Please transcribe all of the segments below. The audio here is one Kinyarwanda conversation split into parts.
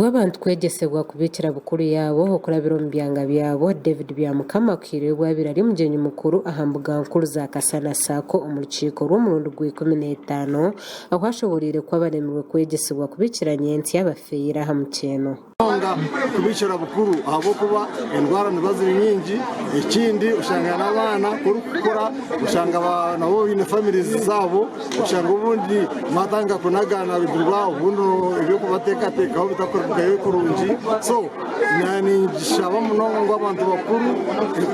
abantu kwegesebwa kubikira bukuru yabo okurabira mu byanga byabo David Byamukama kirirwa birari mugenyi mukuru ahambuga nkuru za Kasana Sako umurukiko rw'umurundo rw'15 aho hashoborire kwabaremerwe kwegesebwa kubikira nyensi y'abafeyira hamukeno kubikira bukuru abo kuba indwara nibaziri nyingi ikindi ushanga n'abana kurukora ushanga abana bo bine families zabo ushanga ubundi matanga kunagana bidurwa ubundi ibyo kubateka teka bitakorwa kurungi so nani gishaba munongo ngo abantu bakuru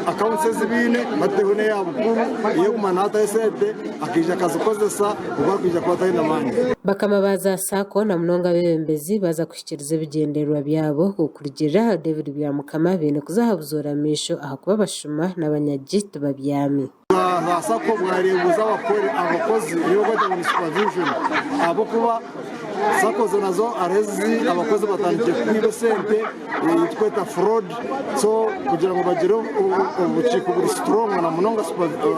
accounts zibine batehone ya bukuru iyo kumanata esete akija kazokozesa ubakija kwata ina manje bakama baza Sako na munonga bebembezi baza kushikiriza bigenderwa byabo kukurgira David Byamukama bine kuzahabuzoramisho ahakuba bashuma n'abanyagito babyami Sako bwarebuza abakore abakozi iyo bajya mu supervision abo kuba Sako zonazo arezi abakozi batangiye kwiba sente tweta fraud so kugira ngo bagire ubuciko buri strong na munonga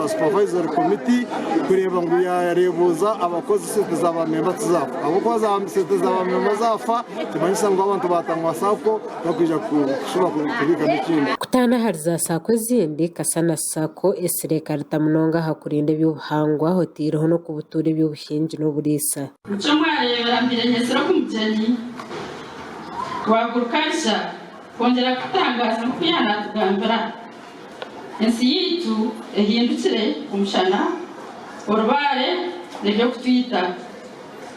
supervisory committee kureba ngo yarebuza abakozi sente z'abamemba tuzafa abo kwa za sente z'abamemba zafa tumanyisa ngo abantu batangwa Sako bakija kushobora kubika n'ikindi kutana hari za Sako zindi Kasana Sako esireka ritamunonga hakurinde by'ubuhangwa hotiro no kubuture by'ubuhinji no burisa nyesera kumugeni wagurukanisha kongera gutangaza no kuyana tugambira ensi yitu ehindukire umushana orubare n'ibyo kutwita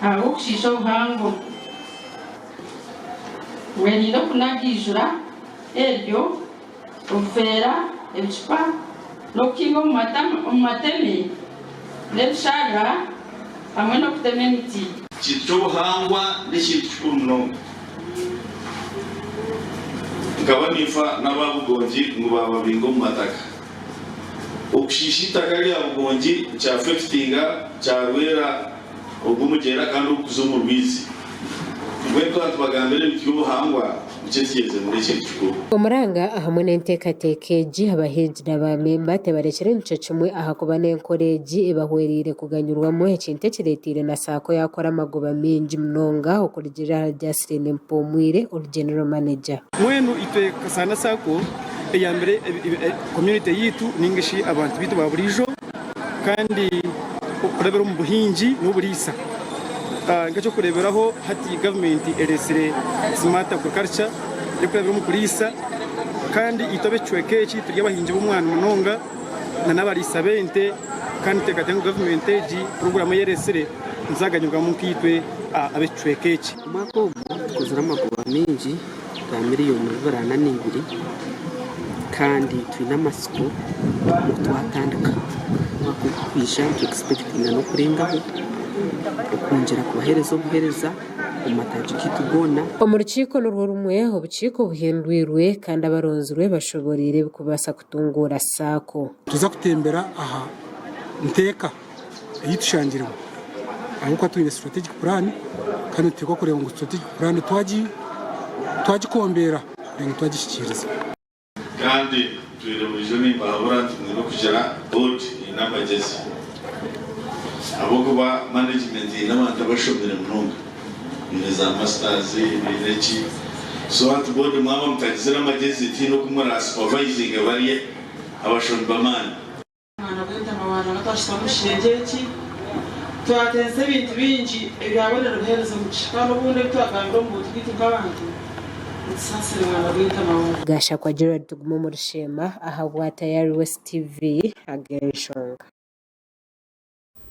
aho kushisha ubuhango wenindo kunagijura eryo ufera ebicupa no kingo mu mateme n'ebishaga hamwe no kutema imiti cy'ubuhangwa n'ikintu cy'umuno ngaba nifa n'ababugongi ngo bababingo mu mataka ukushishita kali abugongi cya affectinga cya rwera ubumugera kandi ukuzo mu rwizi ngwe twatubagambere cy'ubuhangwa cyegeze muri cy'icyo umuranga hamwe n'entekatekeji abahinzi n'abamemba tebarekere ncecumwe ahakuba n'enkoreji ibahwerire kuganyurwamo ekinte kiretire na Sako yakora amagoba menji mnonga okurigira Justin Mpomwire general manager mwenu itwe Kasana Sako ya mbere community yitu ningishi abantu bitu baburijo kandi okurebera mu buhinji n'uburisa ngacho kureberaho hati government eresire smart agriculture kurebera mu kurisa kandi itobe chwekeki turyabahinje b'umwana munonga na nabarisa bente kandi tekatengo government ji program yeresire nzaganyurwa mu kitwe abe chwekeki mako kuzura amagoba menji ga miliyoni 200 kandi twina masiko twatandika mako kwisha expecting no kurengaho ukongera kubahereza ubuhereza umataji kitugona umurukiko n'urwo rumwe ubukiko buhindwirwe kandi abaronzwe bashoborire kubasa kutungura Sako tuza kutembera aha nteka yitushangirwa aho kwa tuine strategic plan kandi teko kureba ngo strategic plan twagikombera ngo twagishikiriza kandi twire muri joni bahora tumwe kujera board inamagezi abo kuba management n'abantu bashobora munonga za masters n'iki so at board mama mutagizira amagezi tino kumara supervising abariye abashomba man mwana kwenda mabana natashita mushengeki twatenze ibintu bingi byabonera ubuhereza mu kikano bundi twagambira mu twite nk'abantu sasire mwana kwenda mabana gasha kwa Gerard Tugumo mu rushema aha bwa Tayari West TV agenshonga